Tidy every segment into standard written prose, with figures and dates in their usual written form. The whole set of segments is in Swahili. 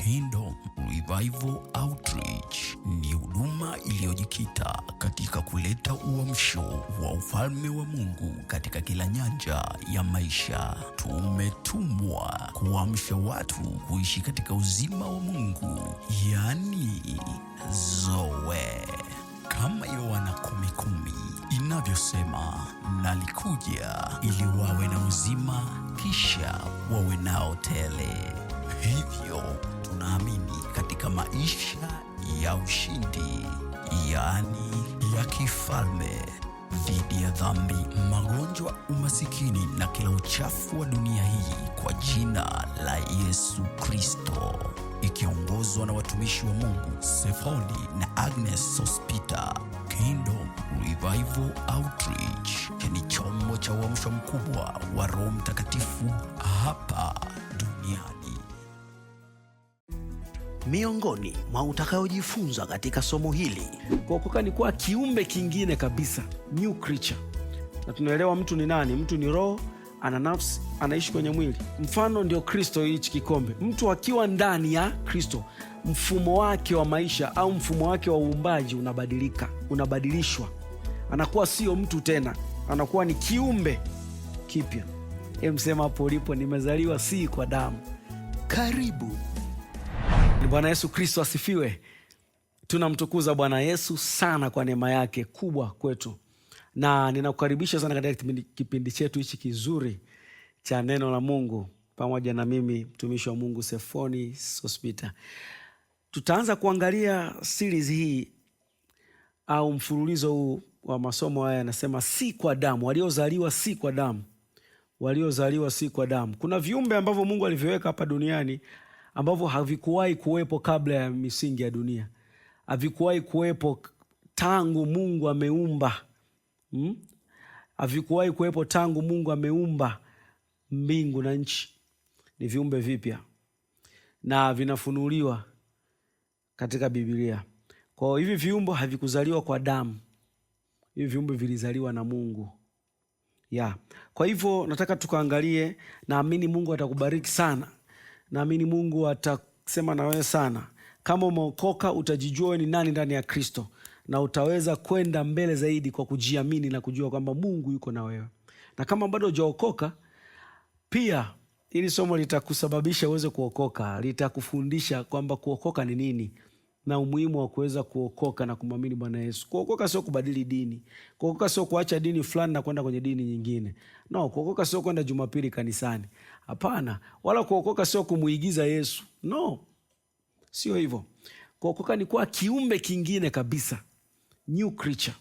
Kingdom Revival Outreach ni huduma iliyojikita katika kuleta uamsho wa ufalme wa Mungu katika kila nyanja ya maisha. Tumetumwa kuamsha watu kuishi katika uzima wa Mungu, yani Zoe. Kama Yohana 10:10 inavyosema, nalikuja ili wawe na uzima kisha wawe nao tele. Hivyo tunaamini katika maisha ya ushindi, yani ya kifalme, dhidi ya dhambi, magonjwa, umasikini na kila uchafu wa dunia hii, kwa jina la Yesu Kristo, ikiongozwa na watumishi wa Mungu Sefoni na Agnes Sospita. Kingdom Revival Outreach ni chombo cha uamsho mkubwa wa Roho Mtakatifu hapa duniani. Miongoni mwa utakayojifunza katika somo hili, kuokoka ni kuwa kiumbe kingine kabisa, new creature. Na tunaelewa mtu ni nani? Mtu ni roho, ana nafsi, anaishi kwenye mwili. Mfano ndio Kristo, hichi kikombe. Mtu akiwa ndani ya Kristo, mfumo wake wa maisha au mfumo wake wa uumbaji unabadilika, unabadilishwa. Anakuwa sio mtu tena, anakuwa ni kiumbe kipya. Msema hapo ulipo, nimezaliwa si kwa damu. karibu. Bwana Yesu Kristo asifiwe. Tunamtukuza Bwana Yesu sana kwa neema yake kubwa kwetu. Na ninakukaribisha sana katika kipindi chetu hichi kizuri cha neno la Mungu, pamoja na mimi mtumishi wa Mungu Sefoni Sospita. Tutaanza kuangalia series hii au mfululizo huu wa masomo haya. Yanasema si kwa damu, waliozaliwa si kwa damu, waliozaliwa si kwa damu. Kuna viumbe ambavyo Mungu aliviweka hapa duniani ambavyo havikuwahi kuwepo kabla ya misingi ya dunia. Havikuwahi kuwepo tangu Mungu ameumba. Havikuwahi kuwepo tangu Mungu ameumba mbingu na nchi. Ni viumbe vipya na vinafunuliwa katika Biblia. Kwa hivi viumbe havikuzaliwa kwa damu. Hivi viumbe vilizaliwa na Mungu. Kwa hivyo nataka tukaangalie. Naamini Mungu atakubariki sana. Naamini Mungu atasema na wewe sana. Kama umeokoka, utajijua wewe ni nani ndani ya Kristo, na utaweza kwenda mbele zaidi kwa kujiamini na kujua kwamba Mungu yuko na wewe. Na kama bado hujaokoka, pia hili somo litakusababisha uweze kuokoka. Litakufundisha kwamba kuokoka ni nini na umuhimu wa kuweza kuokoka na kumwamini Bwana Yesu. Kuokoka sio kubadili dini. Kuokoka sio kuacha dini fulani na kwenda kwenye dini nyingine. No, kuokoka sio kwenda Jumapili kanisani. Hapana. Wala kuokoka sio kumuigiza Yesu. No, sio hivyo. Kuokoka ni kuwa kiumbe kingine kabisa, new creature.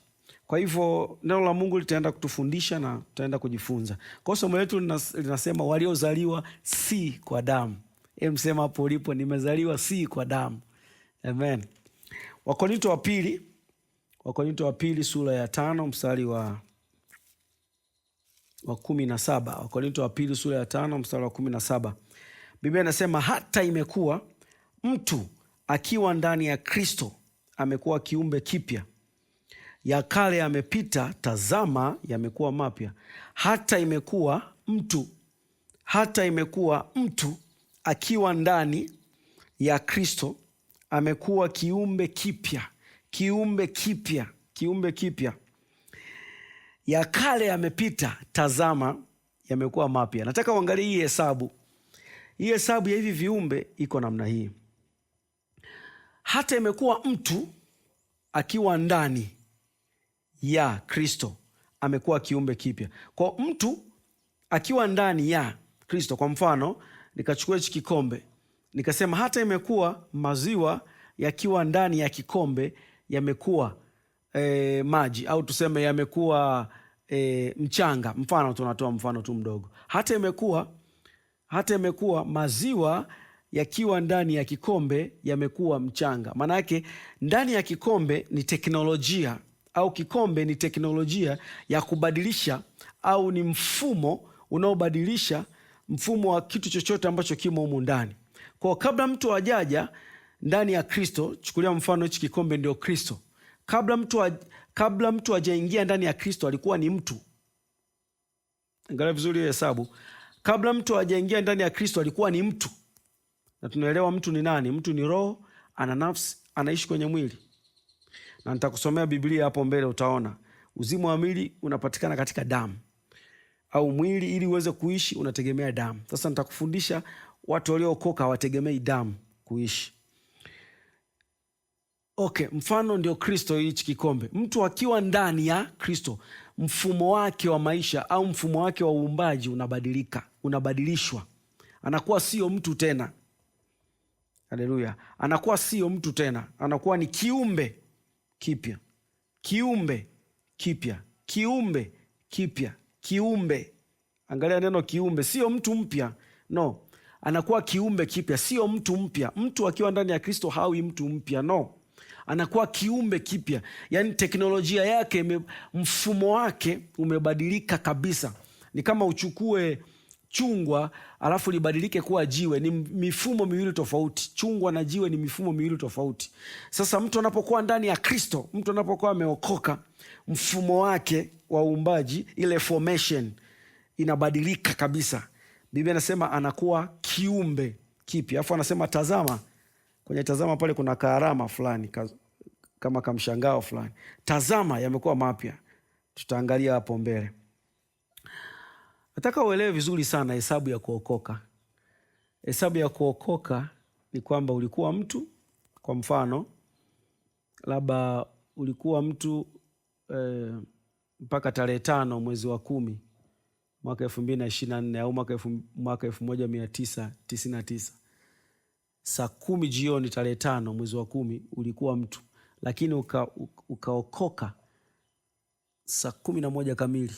Kwa hivyo neno la Mungu litaenda kutufundisha na tutaenda kujifunza. Kwa somo letu linasema waliozaliwa si kwa damu. Msema hapo ulipo, nimezaliwa si kwa damu. Amen. Wakorintho wa pili sura ya 5 mstari wa 17. Wakorintho wa pili sura ya 5 mstari wa 17. Biblia inasema, hata imekuwa mtu akiwa ndani ya Kristo amekuwa kiumbe kipya. Ya kale yamepita, tazama yamekuwa mapya. Hata imekuwa mtu akiwa ndani ya Kristo amekuwa kiumbe kipya. Kiumbe kipya. Ya kale yamepita, tazama yamekuwa mapya. Nataka uangalie hii hesabu. Hii hesabu ya hivi viumbe iko namna hii. Hata imekuwa mtu akiwa ndani ya Kristo amekuwa kiumbe kipya. Kwa mtu akiwa ndani ya Kristo, kwa mfano nikachukua hichi kikombe nikasema hata imekuwa maziwa yakiwa ndani ya kikombe yamekuwa maji, au tuseme yamekuwa mchanga. Mfano, tunatoa mfano tu mdogo. Hata imekuwa maziwa yakiwa ndani ya kikombe yamekuwa mchanga. Maana yake ndani ya kikombe ni teknolojia, au kikombe ni teknolojia ya kubadilisha, au ni mfumo unaobadilisha mfumo wa kitu chochote ambacho kimo humu ndani. Kwa kabla mtu hajaja ndani ya Kristo, chukulia mfano hichi kikombe ndio Kristo. Kabla mtu hajaingia ndani ya Kristo alikuwa ni mtu. Angalia vizuri hiyo hesabu. Kabla mtu hajaingia ndani ya Kristo alikuwa ni mtu. na tunaelewa mtu ni nani. Mtu ni roho, ana nafsi, anaishi kwenye mwili. Na nitakusomea Biblia hapo mbele, utaona uzima wa mwili unapatikana katika damu, au mwili ili uweze kuishi unategemea damu. Sasa nitakufundisha watu waliookoka hawategemei damu kuishi. Okay, mfano ndio Kristo. Hichi kikombe, mtu akiwa ndani ya Kristo, mfumo wake wa maisha au mfumo wake wa uumbaji unabadilika, unabadilishwa, anakuwa sio mtu tena. Haleluya! Anakuwa sio mtu tena, anakuwa ni kiumbe kipya, kiumbe kipya, kiumbe kipya, kiumbe. Angalia neno kiumbe, sio mtu mpya, no, anakuwa kiumbe kipya, sio mtu mpya. Mtu akiwa ndani ya Kristo hawi mtu mpya, no, anakuwa kiumbe kipya. Yani teknolojia yake, mfumo wake umebadilika kabisa. Ni kama uchukue chungwa alafu libadilike kuwa jiwe. Ni mifumo miwili tofauti. Chungwa na jiwe ni mifumo miwili tofauti. Sasa mtu anapokuwa ndani ya Kristo, mtu anapokuwa ameokoka, mfumo wake wa uumbaji, ile formation inabadilika kabisa. Biblia inasema anakuwa kiumbe kipya. Alafu anasema tazama, kwenye tazama pale kuna karama fulani kama kamshangao fulani. Tazama, yamekuwa mapya. Tutaangalia hapo mbele. Nataka uelewe vizuri sana hesabu ya kuokoka. Hesabu ya kuokoka ni kwamba ulikuwa mtu, kwa mfano labda ulikuwa mtu mpaka tarehe 5 mwezi wa 10 mwaka 2024 au mwaka 1999 saa 10 jioni tarehe 5 mwezi wa 10 ulikuwa mtu, lakini ukaokoka saa 11 kamili.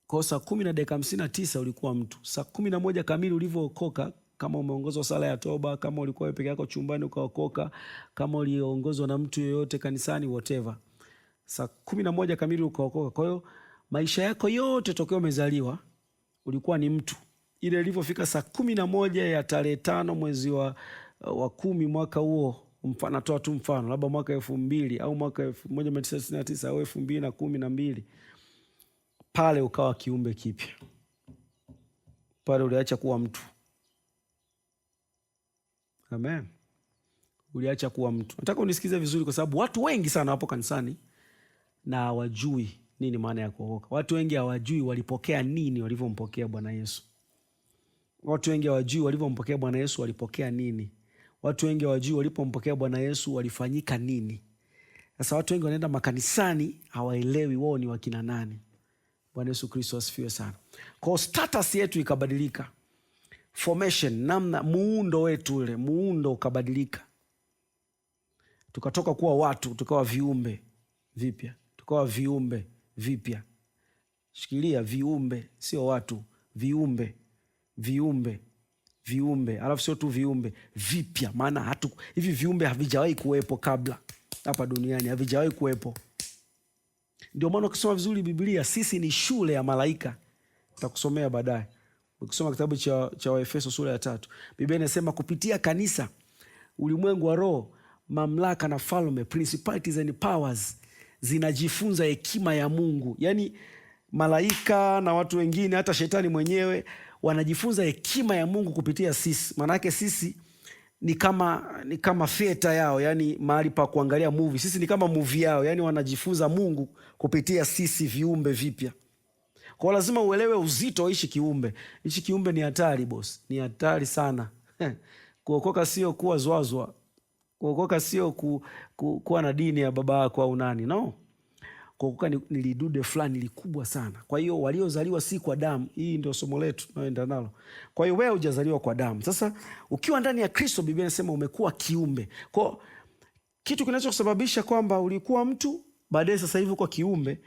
Kwa saa 10:59 ulikuwa mtu. Saa 11 kamili ulivyookoka, kama umeongozwa sala ya toba, kama ulikuwa peke yako chumbani ukaokoka, kama uliongozwa na mtu yeyote kanisani, whatever, saa 11 kamili ukaokoka. Kwa hiyo maisha yako yote tokea umezaliwa ulikuwa ni mtu. Ile ilivyofika saa 11 ya tarehe 5 mwezi wa 10 mwaka huo, natoa tu mfano, labda mwaka 2000 au mwaka 1999 au 2012, pale ukawa kiumbe kipya. Pale uliacha kuwa mtu. Amen. Uliacha kuwa mtu. Nataka unisikize vizuri, kwa sababu watu wengi sana wapo kanisani na hawajui nini maana ya kuokoka. Watu wengi hawajui walipokea nini walivyompokea Bwana Yesu. Watu wengi hawajui walivyompokea Bwana Yesu walipokea nini. Watu wengi hawajui walipompokea Bwana Yesu walifanyika nini. Sasa watu wengi wanaenda makanisani hawaelewi wao ni wakina nani. Bwana Yesu Kristo asifiwe sana. Kwa status yetu ikabadilika. Formation, namna, muundo wetu ule, muundo ukabadilika. Tukatoka kuwa watu, tukawa viumbe vipya. Tukawa viumbe vipya. Shikilia, viumbe, sio watu, viumbe, viumbe, viumbe. Alafu sio tu viumbe vipya, maana hivi viumbe havijawahi kuwepo kabla hapa duniani, havijawahi kuwepo. Ndio maana ukisoma vizuri Biblia, sisi ni shule ya malaika. Nitakusomea baadaye. Ukisoma kitabu cha Waefeso sura ya 3, Biblia inasema kupitia kanisa, ulimwengu wa roho, mamlaka na falme, principalities and powers zinajifunza hekima ya Mungu. Yaani malaika na watu wengine, hata shetani mwenyewe, wanajifunza hekima ya Mungu kupitia sisi. Maanake sisi ni kama theater yao, yani mahali pa kuangalia movie. Sisi ni kama movie yao, yani wanajifunza Mungu kupitia sisi viumbe vipya. Kwa lazima uelewe uzito wa hichi kiumbe. Hichi kiumbe ni hatari boss, ni hatari sana. Kuokoka sio kuwa zwazwa. Kuokoka sio kuwa na dini ya baba yako au nani, no. Kuokoka ni lidude fulani likubwa sana. Kwa hiyo waliozaliwa si kwa damu. Hii ndio somo letu tunaoenda nalo. Kwa hiyo wewe hujazaliwa kwa damu. Sasa ukiwa ndani ya Kristo, Biblia inasema umekuwa kiumbe. Kwa kitu kinachokusababisha kwamba ulikuwa mtu, baadaye sasa hivi kwa kiumbe,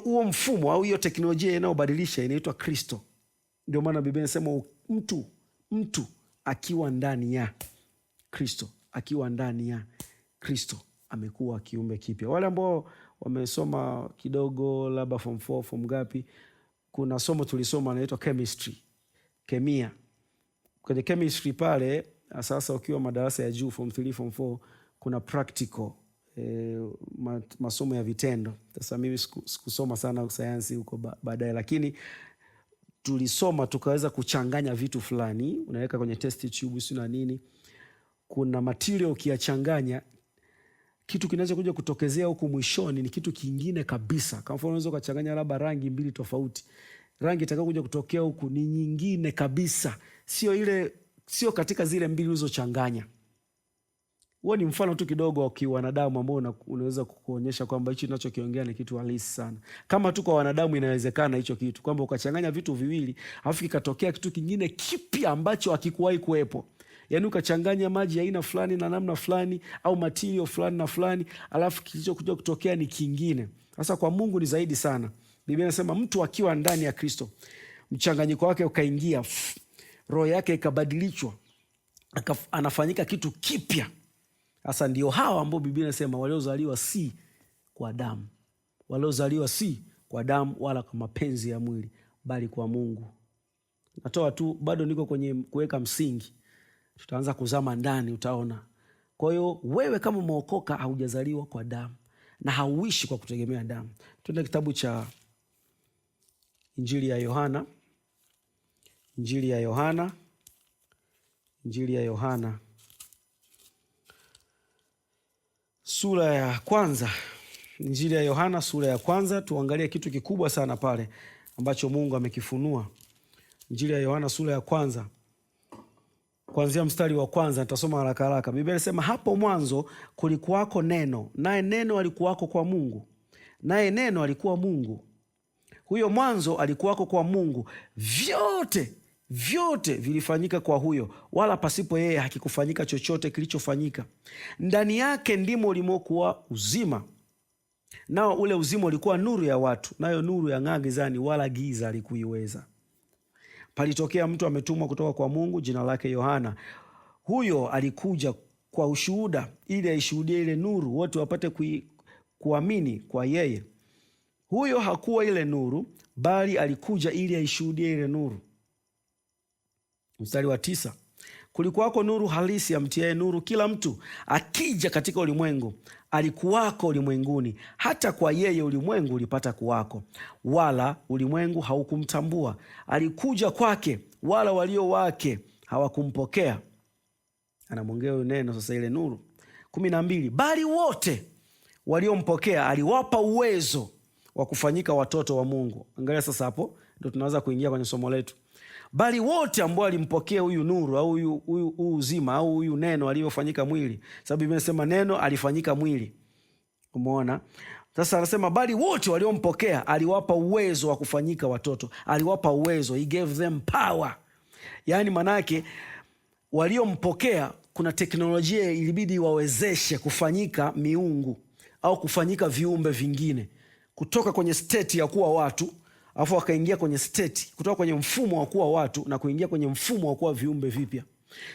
huo mfumo au hiyo teknolojia inayobadilisha inaitwa Kristo. Ndio maana Biblia inasema mtu akiwa ndani ya Kristo, akiwa ndani ya Kristo amekuwa kiumbe kipya. Wale ambao wamesoma kidogo, labda form 4, form ngapi, kuna somo tulisoma inaitwa chemistry, kemia. Kwenye chemistry pale, sasa ukiwa madarasa ya juu, form 3, form 4, kuna practical, masomo ya vitendo. Sasa mimi sikusoma sana sayansi huko baadaye, lakini tulisoma tukaweza kuchanganya vitu fulani, unaweka kwenye test tube si na nini, kuna material ukiyachanganya kitu kinaweza kuja kutokezea huku mwishoni ni kitu kingine kabisa. Kama mfano unaweza ukachanganya labda rangi mbili tofauti, rangi itakayo kuja kutokea huku ni nyingine kabisa, sio katika zile mbili ulizochanganya. Huo ni mfano tu kidogo wa kiwanadamu ambao unaweza kukuonyesha kwamba hichi ninachokiongea ni kitu halisi sana. Kama tu kwa wanadamu inawezekana hicho kitu, kwamba ukachanganya vitu viwili alafu kikatokea kitu kingine kipya ambacho hakikuwahi kuwepo. Yaani ukachanganya maji ya aina fulani na namna fulani au material fulani na fulani, alafu kilichokuja kutokea ni kingine. Sasa kwa Mungu ni zaidi sana. Biblia inasema mtu akiwa ndani ya Kristo, mchanganyiko wake ukaingia, roho yake ikabadilishwa, anafanyika kitu kipya. Sasa ndio hawa ambao Biblia inasema waliozaliwa si kwa damu. Waliozaliwa si kwa damu wala kwa mapenzi ya mwili, bali kwa Mungu. Natoa tu, bado niko kwenye kuweka msingi. Tutaanza kuzama ndani, utaona. Kwa hiyo wewe kama umeokoka haujazaliwa kwa damu na hauishi kwa kutegemea damu. Tuende kitabu cha Injili ya Yohana. Injili ya Yohana. Injili ya Yohana sura ya kwanza. Injili ya Yohana sura ya kwanza, tuangalie kitu kikubwa sana pale ambacho Mungu amekifunua. Injili ya Yohana sura ya kwanza, kuanzia mstari wa kwanza, nitasoma haraka haraka. Biblia inasema hapo mwanzo kulikuwako neno, naye neno alikuwako kwa Mungu, naye neno alikuwa Mungu. Huyo mwanzo alikuwako kwa Mungu. Vyote vilifanyika kwa huyo, wala pasipo yeye hakikufanyika chochote kilichofanyika. Ndani yake ndimo ulimokuwa uzima, nao ule uzima ulikuwa nuru ya watu, nayo nuru yang'aa gizani, wala giza halikuiweza. Palitokea mtu ametumwa kutoka kwa Mungu, jina lake Yohana. Huyo alikuja kwa ushuhuda, ili aishuhudie ile nuru, wote wapate kuamini kwa yeye. Huyo hakuwa ile nuru, bali alikuja ili aishuhudie ile nuru. Mstari wa 9, kulikuwako nuru halisi amtiaye nuru kila mtu akija katika ulimwengu. Alikuwako ulimwenguni, hata kwa yeye ulimwengu ulipata kuwako, wala ulimwengu haukumtambua. Alikuja kwake, wala walio wake hawakumpokea. Anamwongea huyo neno sasa, ile nuru. 12, bali wote waliompokea aliwapa uwezo wa kufanyika watoto wa Mungu. Angalia sasa, hapo ndio tunaweza kuingia kwenye somo letu. Bali wote ambao alimpokea huyu nuru au huyu uzima au huyu neno aliyofanyika mwili, sababu imesema neno alifanyika mwili. Umeona? Sasa anasema bali wote waliompokea aliwapa uwezo wa kufanyika watoto. Aliwapa uwezo, he gave them power. Yaani manake waliompokea kuna teknolojia ilibidi wawezeshe kufanyika miungu au kufanyika viumbe vingine, kutoka kwenye state ya kuwa watu alafu wakaingia kwenye state, kutoka kwenye mfumo wa kuwa watu na kuingia kwenye mfumo wa kuwa viumbe vipya.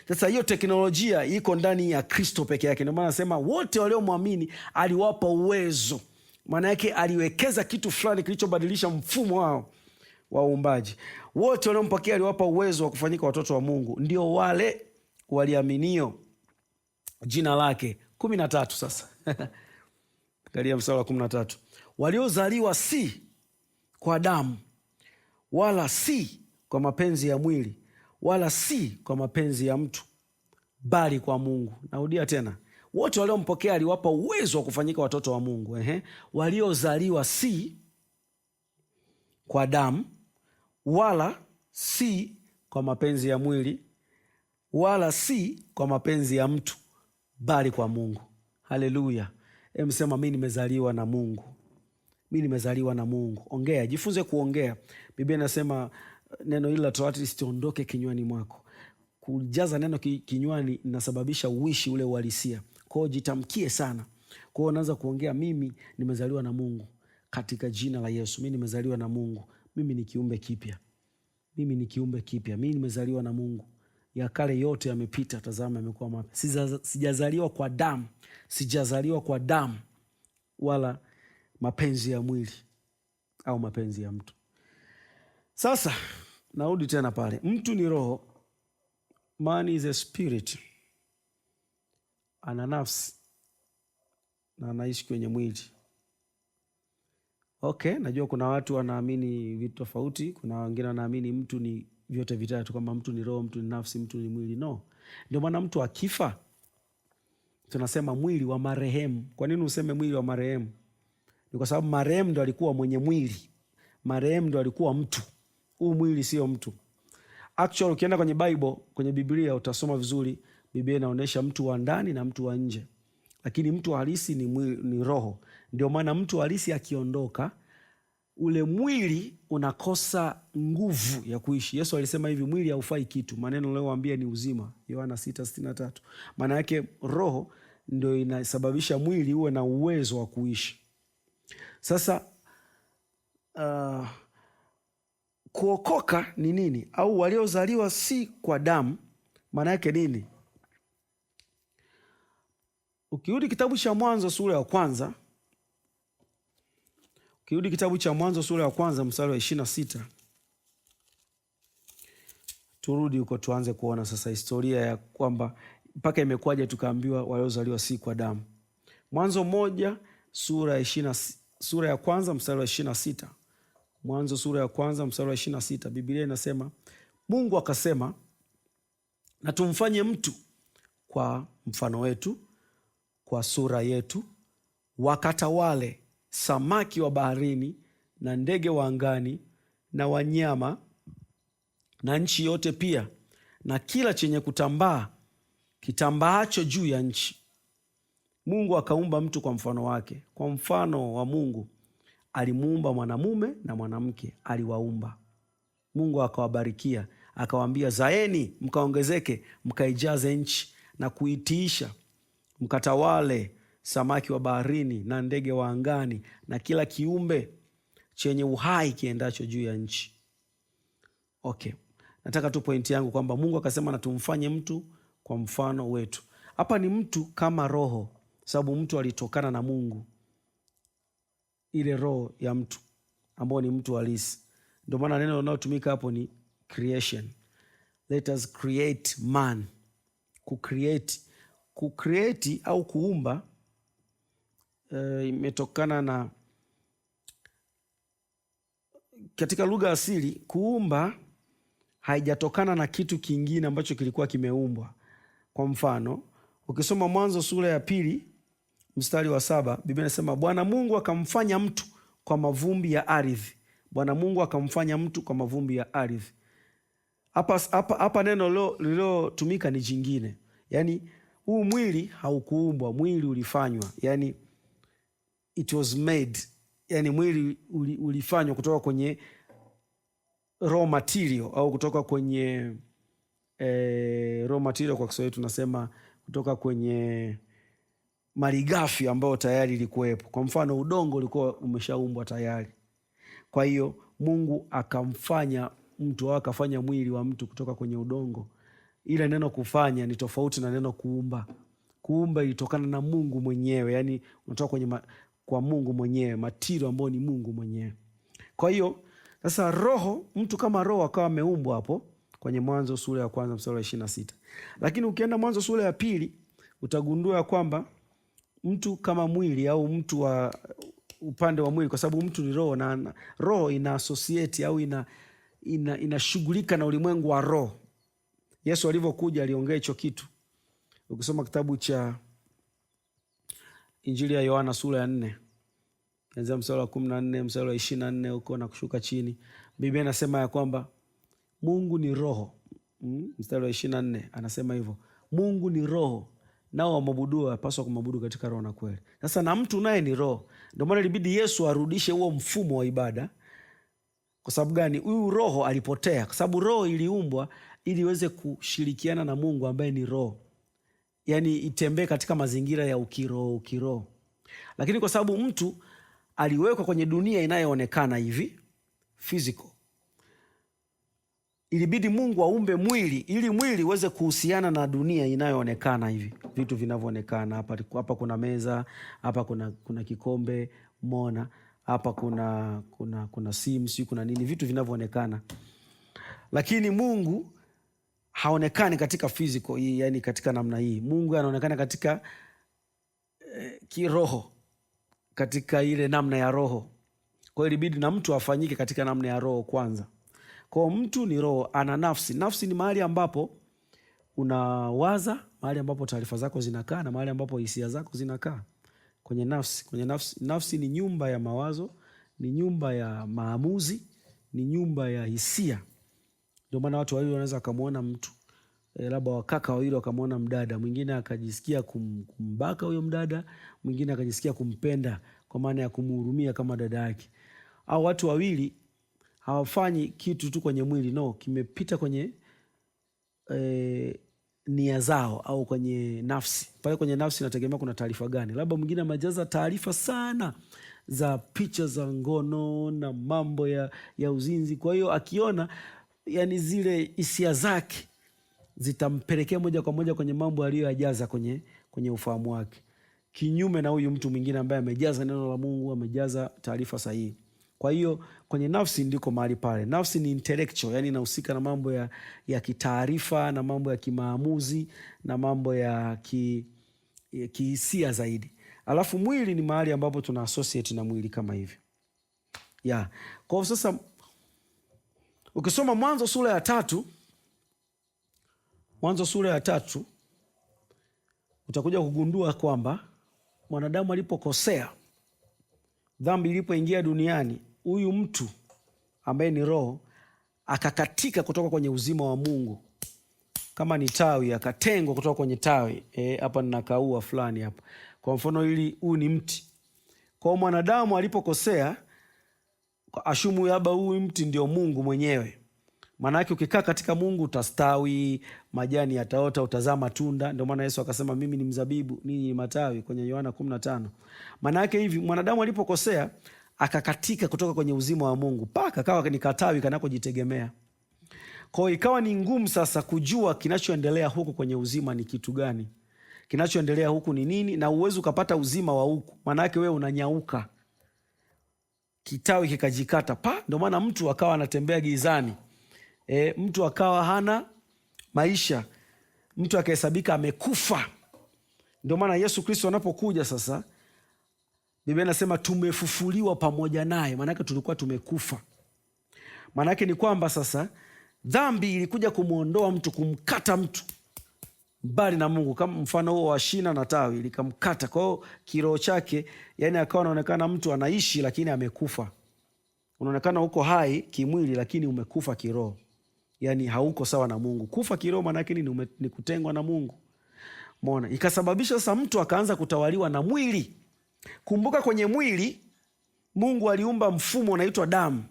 Sasa hiyo teknolojia iko ndani ya Kristo peke yake. Ndio maana nasema wote waliomwamini aliwapa uwezo. Maana yake aliwekeza kitu fulani kilichobadilisha mfumo wao wa uumbaji. Wote waliompokea aliwapa uwezo wa kufanyika watoto wa Mungu, ndio wale waliaminio jina lake. 13 sasa. Angalia mstari wa 13. Waliozaliwa si kwa damu, wala si kwa mapenzi ya mwili, wala si kwa mapenzi ya mtu, bali kwa Mungu. Narudia tena. Wote waliompokea aliwapa uwezo wa kufanyika watoto wa Mungu. Waliozaliwa si kwa damu, wala si kwa mapenzi ya mwili, wala si kwa mapenzi ya mtu, bali kwa Mungu. Haleluya. Msema mimi nimezaliwa na Mungu. Mimi nimezaliwa na Mungu. Ongea, jifunze kuongea. Biblia inasema neno hili la Torati lisiondoke kinywani mwako. Kujaza neno kinywani inasababisha uishi ule uhalisia. Kwa hiyo jitamkie sana. Kwa hiyo unaanza kuongea, mimi nimezaliwa na Mungu katika jina la Yesu. Mimi nimezaliwa na Mungu. Mimi ni kiumbe kipya. Mimi ni kiumbe kipya. Mimi nimezaliwa na Mungu. Ya kale yote yamepita, tazama yamekuwa mapya. Sijazaliwa kwa damu. Sijazaliwa kwa damu wala mapenzi ya mwili au mapenzi ya mtu. Sasa narudi tena pale. Mtu ni roho, man is a spirit. Ana nafsi na anaishi kwenye mwili. Okay, najua kuna watu wanaamini vitu tofauti. Kuna wengine wanaamini mtu ni vyote vitatu, kwamba mtu ni roho, mtu ni nafsi, mtu ni mwili. No, ndio maana mtu akifa tunasema mwili wa marehemu. Kwa nini useme mwili wa marehemu? Ni kwa sababu marehemu ndo alikuwa mwenye mwili, marehemu ndo alikuwa mtu. Huu mwili sio mtu. Actually, ukienda kwenye Bible, kwenye Biblia utasoma vizuri, Biblia inaonyesha mtu wa ndani na mtu wa nje, lakini mtu halisi ni roho. Ndio maana mtu halisi akiondoka, ule mwili unakosa nguvu ya kuishi. Yesu alisema hivi, mwili haufai kitu, maneno niliyowaambia ni uzima, Yohana 6:63. Maana yake roho ndio inasababisha mwili uwe na uwezo wa kuishi. Sasa kuokoka ni nini? Au waliozaliwa si kwa damu, maana yake nini? Ukirudi kitabu cha Mwanzo sura ya kwanza, mstari wa 26, turudi huko tuanze kuona sasa historia ya kwamba mpaka imekuwaje tukaambiwa waliozaliwa si kwa damu. Mwanzo 1 sura ya kwanza mstari wa 26. Mwanzo sura ya kwanza mstari wa 26, Biblia inasema, Mungu akasema, na tumfanye mtu kwa mfano wetu, kwa sura yetu, wakatawale samaki wa baharini na ndege wa angani na wanyama na nchi yote pia na kila chenye kutambaa kitambaacho juu ya nchi. Mungu akaumba mtu kwa mfano wake, kwa mfano wa Mungu alimuumba, mwanamume na mwanamke aliwaumba. Mungu akawabarikia, akawaambia, zaeni mkaongezeke, mkaijaze nchi na kuitiisha, mkatawale samaki wa baharini na ndege wa angani na kila kiumbe chenye uhai kiendacho juu ya nchi. Okay, nataka tu pointi yangu kwamba Mungu akasema na tumfanye mtu kwa mfano wetu. Hapa ni mtu kama roho, sababu mtu alitokana na Mungu, ile roho ya mtu ambao ni mtu halisi. Ndio maana neno linalotumika hapo ni creation. Let us create man. Kucreate au kuumba imetokana na, katika lugha asili, kuumba haijatokana na kitu kingine ambacho kilikuwa kimeumbwa. Kwa mfano, ukisoma Mwanzo sura ya 2 mstari wa 7, Biblia inasema, Bwana Mungu akamfanya mtu kwa mavumbi ya ardhi. Bwana Mungu akamfanya mtu kwa mavumbi ya ardhi. Hapa neno lililotumika ni jingine. Yaani huu mwili haukuumbwa, mwili ulifanywa. Yaani it was made. Yaani mwili ulifanywa kutoka kwenye raw material, au kutoka kwenye raw material kwa Kiswahili tunasema kutoka kwenye malighafi ambayo tayari ilikuwepo. Kwa mfano, udongo ulikuwa umeshaumbwa tayari. Kwa hiyo Mungu akamfanya mtu, au akafanya mwili wa mtu kutoka kwenye udongo. Ile neno kufanya ni tofauti na neno kuumba. Kuumba ilitokana na Mungu mwenyewe, yani unatoka kwa Mungu mwenyewe, material ambayo ni Mungu mwenyewe. Kwa hiyo sasa roho, mtu kama roho akawa ameumbwa hapo kwenye Mwanzo sura ya kwanza mstari wa 26. Lakini ukienda Mwanzo sura ya 2 utagundua kwamba mtu kama mwili, au mtu wa upande wa mwili, kwa sababu mtu ni roho, na roho ina associate au inashughulika na ulimwengu wa roho. Yesu alivyokuja aliongea hicho kitu. Ukisoma kitabu cha Injili ya Yohana sura ya 4, kuanzia mstari wa 14, mstari wa 24 huko na kushuka chini, Biblia inasema ya kwamba Mungu ni roho. Mstari wa 24 anasema hivyo, Mungu ni roho, nao wamwabuduo wapaswa kumwabudu katika roho na kweli. Sasa na mtu naye ni roho. Ndio maana ilibidi Yesu arudishe huo mfumo wa ibada. Kwa sababu gani? Huyu roho alipotea, kwa sababu roho iliumbwa ili iweze kushirikiana na Mungu ambaye ni roho, yaani itembee katika mazingira ya ukiroho. Lakini kwa sababu mtu aliwekwa kwenye dunia inayoonekana hivi physical, ilibidi Mungu aumbe mwili ili mwili uweze kuhusiana na dunia inayoonekana hivi, vitu vinavyoonekana. Hapa kuna meza, hapa kuna kikombe, umeona? Hapa kuna simu, si kuna nini, vitu vinavyoonekana. Lakini Mungu haonekani katika physical hii, yani katika namna hii. Mungu anaonekana katika kiroho, katika ile namna ya roho. Kwa hiyo ilibidi na mtu afanyike katika namna ya roho kwanza. Kwa hiyo mtu ni roho, ana nafsi. Nafsi ni mahali ambapo unawaza, mahali ambapo taarifa zako zinakaa na mahali ambapo hisia zako zinakaa. Kwenye nafsi ni nyumba ya mawazo, ni nyumba ya maamuzi, ni nyumba ya hisia. Ndio maana watu wawili wanaweza wakamwona mtu, labda wakaka wawili wakamwona mdada, mwingine akajisikia kumbaka huyo mdada, mwingine akajisikia kumpenda kwa maana ya kumhurumia kama dada yake. Au watu wawili hawafanyi kitu tu kwenye mwili, no, kimepita kwenye nia zao au kwenye nafsi. Pale kwenye nafsi inategemea kuna taarifa gani. Labda mwingine amejaza taarifa sana za picha za ngono na mambo ya uzinzi. Kwa hiyo akiona, yani zile hisia zake zitampelekea moja kwa moja kwenye mambo aliyoyajaza kwenye ufahamu wake. Kinyume na huyu mtu mwingine ambaye amejaza neno la Mungu, amejaza taarifa sahihi. Kwa hiyo kwenye nafsi ndiko mahali pale. Nafsi ni intellectual, yani inahusika na mambo ya kitaarifa na mambo ya kimaamuzi na mambo ya kihisia zaidi. Alafu mwili ni mahali ambapo tuna associate na mwili kama hivyo. Kwa hiyo sasa ukisoma Mwanzo sura ya 3 utakuja kugundua kwamba mwanadamu alipokosea, dhambi ilipoingia duniani, huyu mtu ambaye ni roho akakatika kutoka kwenye uzima wa Mungu. Kama ni tawi, akatengwa kutoka kwenye tawi. Hapa nina kaua fulani hapa. Kwa mfano huu ni mti. Kwa mwanadamu alipokosea, ashumu labda huu mti ndio Mungu mwenyewe. Maana yake ukikaa katika Mungu utastawi, majani yataota, utazaa matunda. Ndio maana Yesu akasema mimi ni mzabibu, ninyi ni matawi, kwenye Yohana 15. Maana yake hivi, mwanadamu alipokosea akakatika kutoka kwenye uzima wa Mungu, paka kawa ni katawi kanakojitegemea. Kwa hiyo ikawa ni ngumu sasa kujua kinachoendelea huku kwenye uzima ni kitu gani, kinachoendelea huku ni nini, na uwezi ukapata uzima wa huku. Maana yake wewe unanyauka, kitawi kikajikata ndio maana mtu akawa anatembea gizani. Mtu akawa hana maisha, mtu akahesabika amekufa. Ndio maana Yesu Kristo anapokuja sasa, Biblia inasema tumefufuliwa pamoja naye. Maana yake tulikuwa tumekufa. Maana yake ni kwamba sasa dhambi ilikuja kumuondoa mtu, kumkata mtu mbali na Mungu, kama mfano huo wa shina na tawi likamkata. Kwa hiyo kiroho chake, yani akawa anaonekana mtu anaishi lakini amekufa. Unaonekana uko hai kimwili lakini umekufa kiroho. Yani hauko sawa na Mungu. Kufa kiroho maana yake ni kutengwa na Mungu. Umeona? Ikasababisha sasa mtu akaanza kutawaliwa na mwili. Kumbuka kwenye mwili Mungu aliumba mfumo unaitwa damu.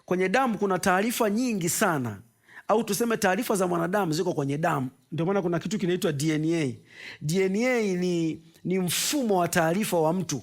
Kwenye damu kuna taarifa nyingi sana, au tuseme taarifa za mwanadamu ziko kwenye damu. Ndio maana kuna kitu kinaitwa DNA. DNA ni mfumo wa taarifa wa mtu.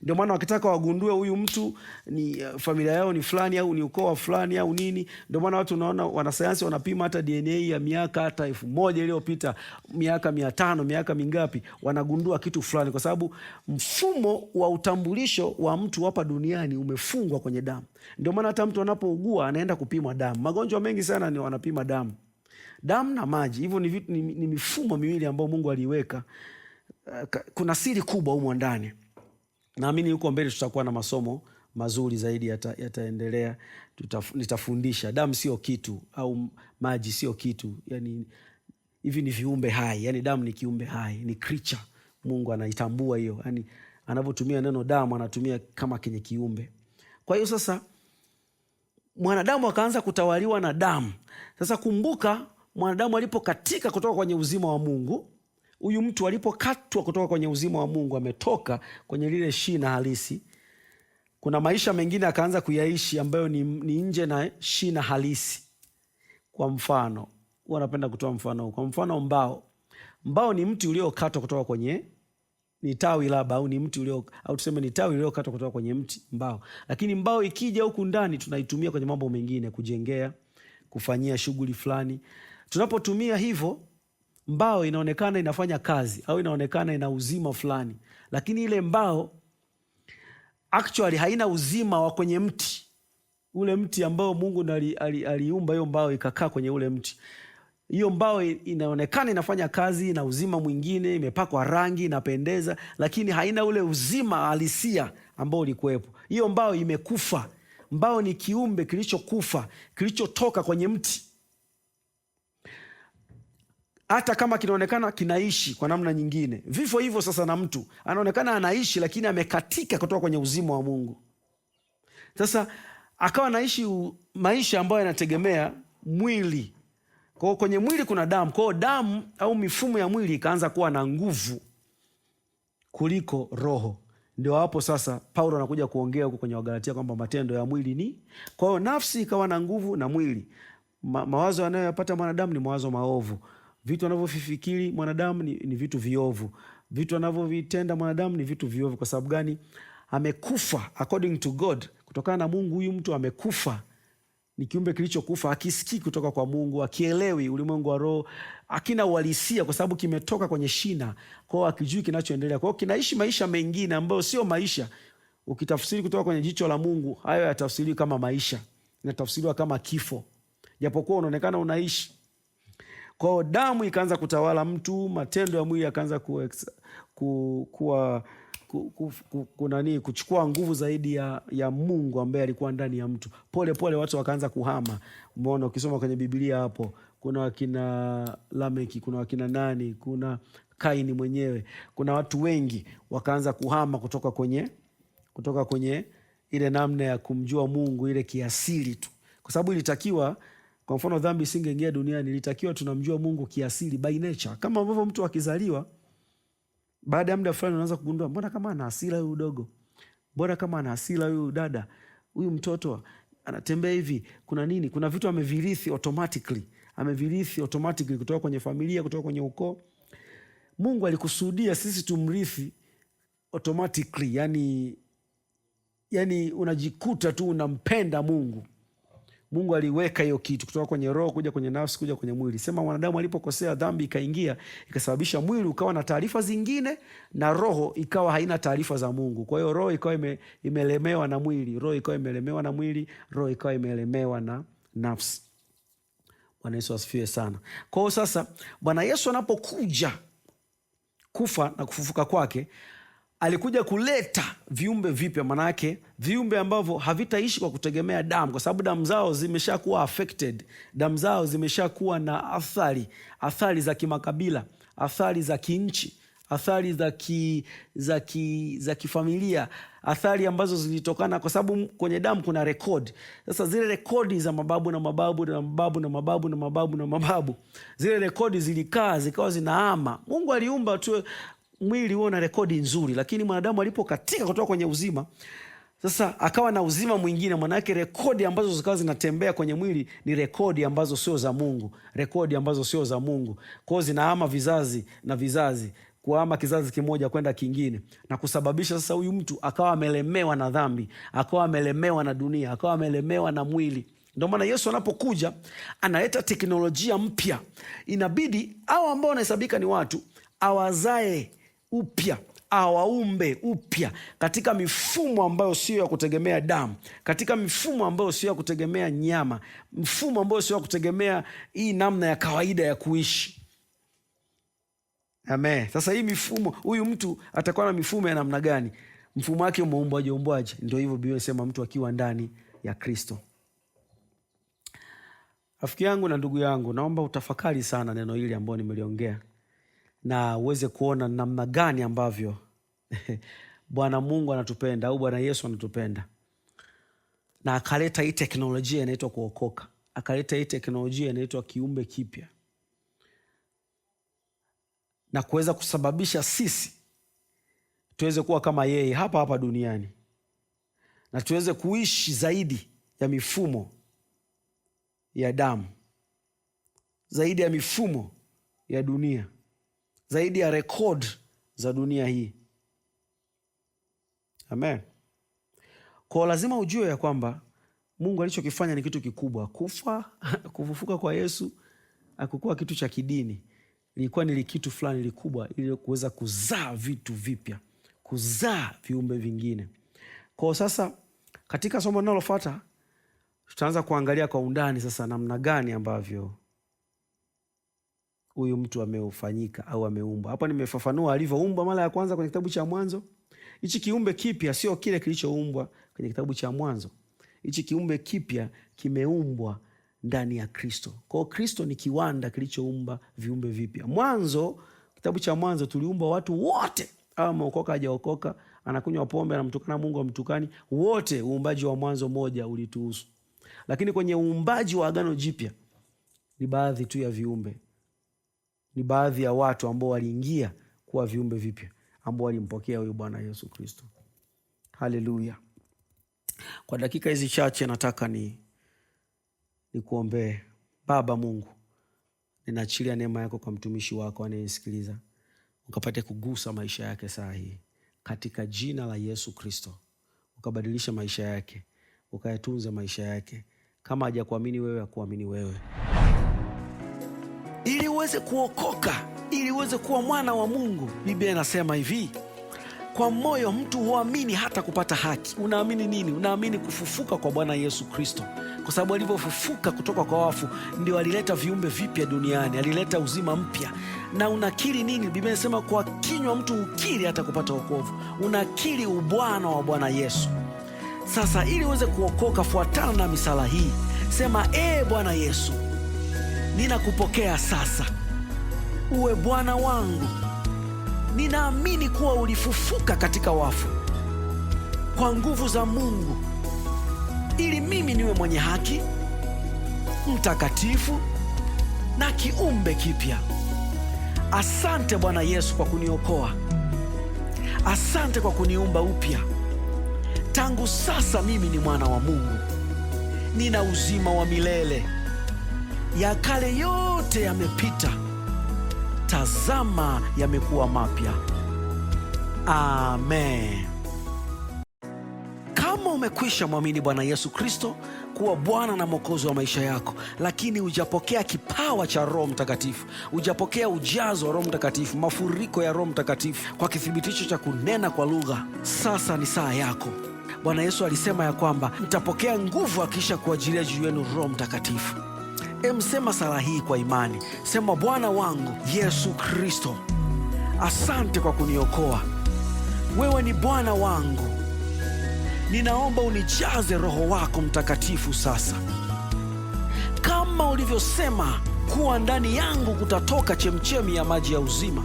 Ndio maana wakitaka wagundue huyu mtu ni familia yao ni fulani au ni ukoo wa fulani au nini, ndio maana watu unaona wanasayansi wanapima hata DNA ya miaka hata 1000 iliyopita, miaka 500, miaka mingapi, wanagundua kitu fulani, kwa sababu mfumo wa utambulisho wa mtu hapa duniani umefungwa kwenye damu. Ndio maana hata mtu anapougua anaenda kupima damu. Magonjwa mengi sana ni wanapima damu na maji. Hivyo ni mifumo miwili ambayo Mungu aliweka. Kuna siri kubwa humo ndani. Naamini huko mbele tutakuwa na masomo mazuri zaidi yataendelea. Nitafundisha damu sio kitu au maji sio kitu. Yani hivi ni viumbe hai. Yani damu ni kiumbe hai, ni creature. Mungu anaitambua hiyo. Yani anapotumia neno damu anatumia kama kenye kiumbe. Kwa hiyo sasa mwanadamu akaanza kutawaliwa na damu. Sasa kumbuka, mwanadamu alipokatika kutoka kwenye uzima wa Mungu, huyu mtu alipokatwa kutoka kwenye uzima wa Mungu, ametoka kwenye lile shina halisi, kuna maisha mengine akaanza kuyaishi ambayo ni nje na shina halisi. Kwa mfano, wanapenda kutoa mfano. Kwa mfano mbao ni mti uliokatwa kutoka kwenye, ni tawi labda, au ni mti au tuseme ni tawi uliokatwa kutoka kwenye mti mbao. Lakini mbao ikija huku ndani tunaitumia kwenye mambo mengine, kujengea, kufanyia shughuli fulani. Tunapotumia hivyo, mbao inaonekana inafanya kazi au inaonekana ina uzima fulani, lakini ile mbao actually haina uzima wa kwenye mti. Ule mti ambao Mungu aliumba hiyo mbao ikakaa kwenye ule mti, hiyo mbao inaonekana inafanya kazi na uzima mwingine, imepakwa rangi, inapendeza, lakini haina ule uzima halisia ambao ulikuwepo. Hiyo mbao imekufa. Mbao ni kiumbe kilichokufa, kilichotoka kwenye mti. Hata kama kinaonekana kinaishi kwa namna nyingine, vifo hivyo sasa na mtu anaonekana anaishi, lakini amekatika kutoka kwenye uzima wa Mungu. Sasa akawa anaishi maisha ambayo yanategemea mwili. Kwa kwenye mwili kuna damu. Kwa damu au mifumo ya mwili ikaanza kuwa na nguvu kuliko roho. Ndio hapo sasa Paulo anakuja kuongea huko kwenye Wagalatia kwamba matendo ya mwili ni. Kwa hiyo nafsi ikawa na nguvu na mwili. Mawazo anayoyapata mwanadamu ni mawazo maovu. Vitu anavyofikiri mwanadamu ni vitu viovu. Vitu anavyovitenda mwanadamu ni vitu viovu. Kwa sababu gani? Amekufa according to God. Kutokana na Mungu, huyu mtu amekufa. Ni kiumbe kilichokufa, akisikii kutoka kwa Mungu, akielewi ulimwengu wa roho, akina uhalisia kwa sababu kimetoka kwenye shina, kwao akijui kinachoendelea. Kwao kinaishi maisha mengine ambayo sio maisha. Ukitafsiri kutoka kwenye jicho la Mungu, hayo yatafsiriwa kama maisha, inatafsiriwa kama kifo, japokuwa unaonekana unaishi. Kwao damu ikaanza kutawala mtu, matendo ya mwili yakaanza kuchukua nguvu zaidi ya Mungu ambaye alikuwa ndani ya mtu. Pole pole watu wakaanza kuhama. Umeona ukisoma kwenye Biblia hapo, kuna wakina Lameki, kuna wakina nani, kuna Kaini mwenyewe, kuna watu wengi wakaanza kuhama kutoka kwenye ile namna ya kumjua Mungu ile kiasili tu, kwa sababu ilitakiwa, kwa mfano dhambi isingeingia duniani, ilitakiwa tunamjua Mungu kiasili, by nature, kama ambavyo mtu akizaliwa baada ya muda fulani unaanza kugundua, mbona kama ana hasira huyu dogo, mbona kama ana hasira huyu dada, huyu mtoto anatembea hivi, kuna nini? Kuna vitu amevirithi automatically kutoka kwenye familia, kutoka kwenye ukoo. Mungu alikusudia sisi tumrithi automatically, yani unajikuta tu unampenda Mungu. Mungu aliweka hiyo kitu kutoka kwenye roho kuja kwenye nafsi kuja kwenye mwili. Sema mwanadamu alipokosea, dhambi ikaingia, ikasababisha mwili ukawa na taarifa zingine na roho ikawa haina taarifa za Mungu. Kwa hiyo roho ikawa imelemewa na mwili, roho ikawa imelemewa na mwili, roho ikawa imelemewa na nafsi. Bwana Yesu asifiwe sana. Kwa hiyo sasa Bwana Yesu anapokuja kufa na kufufuka kwake, alikuja kuleta viumbe vipya, manake viumbe ambavyo havitaishi kwa kutegemea damu, kwa sababu damu zao zimeshakuwa affected. Damu zao zimeshakuwa na athari za kimakabila, athari za kinchi, athari za kifamilia, athari ambazo zilitokana, kwa sababu kwenye damu kuna rekodi. Sasa zile rekodi za mababu na mababu na mababu na mababu na mababu na mababu, zile rekodi zikawa zinaama. Mungu aliumba tu mwili huo na rekodi nzuri, lakini mwanadamu alipokatika kutoka kwenye uzima, sasa akawa na uzima mwingine. Manake rekodi ambazo zikawa zinatembea kwenye mwili ni rekodi ambazo sio za Mungu, rekodi ambazo sio za Mungu. Kwao zinaama vizazi na vizazi, kuama kizazi kimoja kwenda kingine, na kusababisha sasa huyu mtu akawa amelemewa na dhambi, akawa amelemewa na dunia, akawa amelemewa na mwili. Ndio maana Yesu anapokuja analeta teknolojia mpya. Inabidi hao ambao wanahesabika ni watu awazae upya, awaumbe upya katika mifumo ambayo sio ya kutegemea damu, katika mifumo ambayo sio ya kutegemea nyama, mfumo ambayo sio ya kutegemea hii namna ya kawaida ya kuishi. Amen. Sasa hii mifumo, huyu mtu atakuwa na mifumo ya namna gani? Mfumo wake umeumbwaje? Ndio hivyo Biblia inasema mtu akiwa ndani ya Kristo. Rafiki yangu na ndugu yangu, naomba utafakari sana neno hili ambalo nimeliongea, na uweze kuona namna gani ambavyo Bwana Mungu anatupenda, au Bwana Yesu anatupenda, na akaleta hii teknolojia inaitwa kuokoka, akaleta hii teknolojia inaitwa kiumbe kipya, na kuweza kusababisha sisi tuweze kuwa kama yeye hapa duniani, na tuweze kuishi zaidi ya mifumo ya damu, zaidi ya mifumo ya dunia, zaidi ya rekodi za dunia hii. Amen. Kwa lazima ujue ya kwamba Mungu alichokifanya ni kitu kikubwa. Kufufuka kwa Yesu hakukuwa kitu cha kidini, ilikuwa ni kitu fulani likubwa, ili kuweza kuzaa vitu vipya, kuzaa viumbe vingine. Kwa sasa katika somo linalofuata tutaanza kuangalia kwa undani sasa namna gani ambavyo huyu mtu ameufanyika au ameumbwa. Hapa nimefafanua alivyoumbwa mara ya kwanza kwenye kitabu cha Mwanzo. Hichi kiumbe kipya sio kile kilichoumbwa kwenye kitabu cha Mwanzo. Hichi kiumbe kipya kimeumbwa ndani ya Kristo. Kwa hiyo Kristo ni kiwanda kilichoumba viumbe vipya. Mwanzo, kitabu cha Mwanzo, tuliumba watu wote, au ameokoka hajaokoka, anakunywa pombe, anamtukana Mungu amtukani, wote uumbaji wa Mwanzo moja ulituhusu. Lakini kwenye uumbaji wa Agano Jipya ni baadhi tu ya viumbe, ni baadhi ya watu ambao waliingia kuwa viumbe vipya, ambao walimpokea huyu Bwana Yesu Kristo. Haleluya. Kwa dakika hizi chache nataka nikuombee. Baba Mungu, ninaachilia neema yako kwa mtumishi wako anayesikiliza, ukapate kugusa maisha yake saa hii katika jina la Yesu Kristo. Ukabadilisha maisha yake, ukayatunza maisha yake. Kama hajakuamini wewe, akuamini wewe, ili uweze kuokoka, ili uweze kuwa mwana wa Mungu. Biblia inasema hivi, kwa moyo mtu huamini hata kupata haki. Unaamini nini? Unaamini kufufuka kwa Bwana Yesu Kristo, kwa sababu alivyofufuka kutoka kwa wafu ndio alileta viumbe vipya duniani, alileta uzima mpya. Na unakiri nini? Biblia inasema kwa kinywa mtu ukiri hata kupata wokovu. Unakiri ubwana wa Bwana Yesu. Sasa ili uweze kuokoka, fuatana na misala hii. Sema, Bwana Yesu, ninakupokea sasa, uwe Bwana wangu. Ninaamini kuwa ulifufuka katika wafu kwa nguvu za Mungu, ili mimi niwe mwenye haki, mtakatifu na kiumbe kipya. Asante Bwana Yesu kwa kuniokoa. Asante kwa kuniumba upya. Tangu sasa mimi ni mwana wa Mungu. Nina uzima wa milele. Ya kale yote yamepita, tazama yamekuwa mapya. Amen. Kama umekwisha mwamini Bwana Yesu Kristo kuwa Bwana na Mwokozi wa maisha yako, lakini hujapokea kipawa cha Roho Mtakatifu, hujapokea ujazo wa Roho Mtakatifu, mafuriko ya Roho Mtakatifu kwa kithibitisho cha kunena kwa lugha, sasa ni saa yako. Bwana Yesu alisema ya kwamba mtapokea nguvu akisha kuajilia juu yenu Roho Mtakatifu. Sema sala hii kwa imani. Sema, Bwana wangu Yesu Kristo, asante kwa kuniokoa. Wewe ni Bwana wangu. Ninaomba unijaze Roho wako Mtakatifu sasa, kama ulivyosema kuwa ndani yangu kutatoka chemchemi ya maji ya uzima.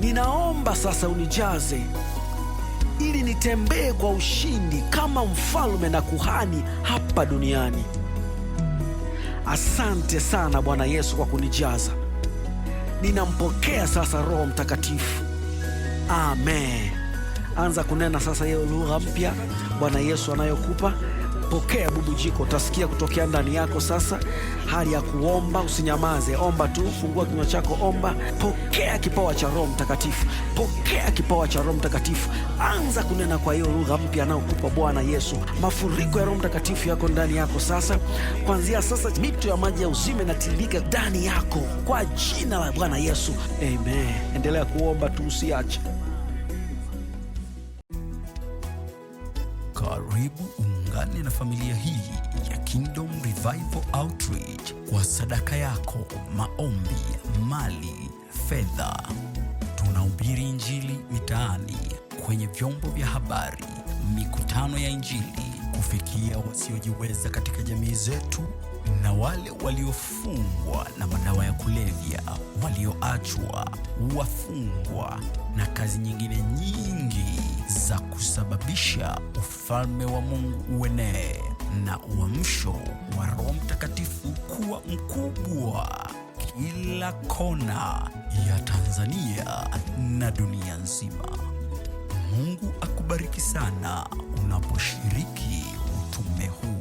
Ninaomba sasa unijaze, ili nitembee kwa ushindi kama mfalme na kuhani hapa duniani. Asante sana Bwana Yesu kwa kunijaza. Ninampokea sasa Roho Mtakatifu. Amen. Anza kunena sasa hiyo lugha mpya Bwana Yesu anayokupa. Pokea bubujiko, utasikia kutokea ndani yako sasa. Hali ya kuomba, usinyamaze, omba tu, fungua kinywa chako, omba. Pokea kipawa cha Roho Mtakatifu. Pokea kipawa cha Roho Mtakatifu. Anza kunena kwa hiyo lugha mpya anayokupa Bwana Yesu. Mafuriko ya Roho Mtakatifu yako ndani yako sasa. Kuanzia sasa mito ya maji ya uzima inatiririka ndani yako kwa jina la Bwana Yesu. Amen. Endelea kuomba tu, usiache. Karibu ungane na familia hii ya Kingdom Revival Outreach kwa sadaka yako, maombi, mali, fedha. Tunahubiri Injili mitaani, kwenye vyombo vya habari, mikutano ya Injili, kufikia wasiojiweza katika jamii zetu, na wale waliofungwa na madawa ya kulevya, walioachwa, wafungwa na kazi nyingine nyingi za kusababisha ufalme wa Mungu uenee na uamsho wa Roho Mtakatifu kuwa mkubwa kila kona ya Tanzania na dunia nzima. Mungu akubariki sana unaposhiriki utume huu.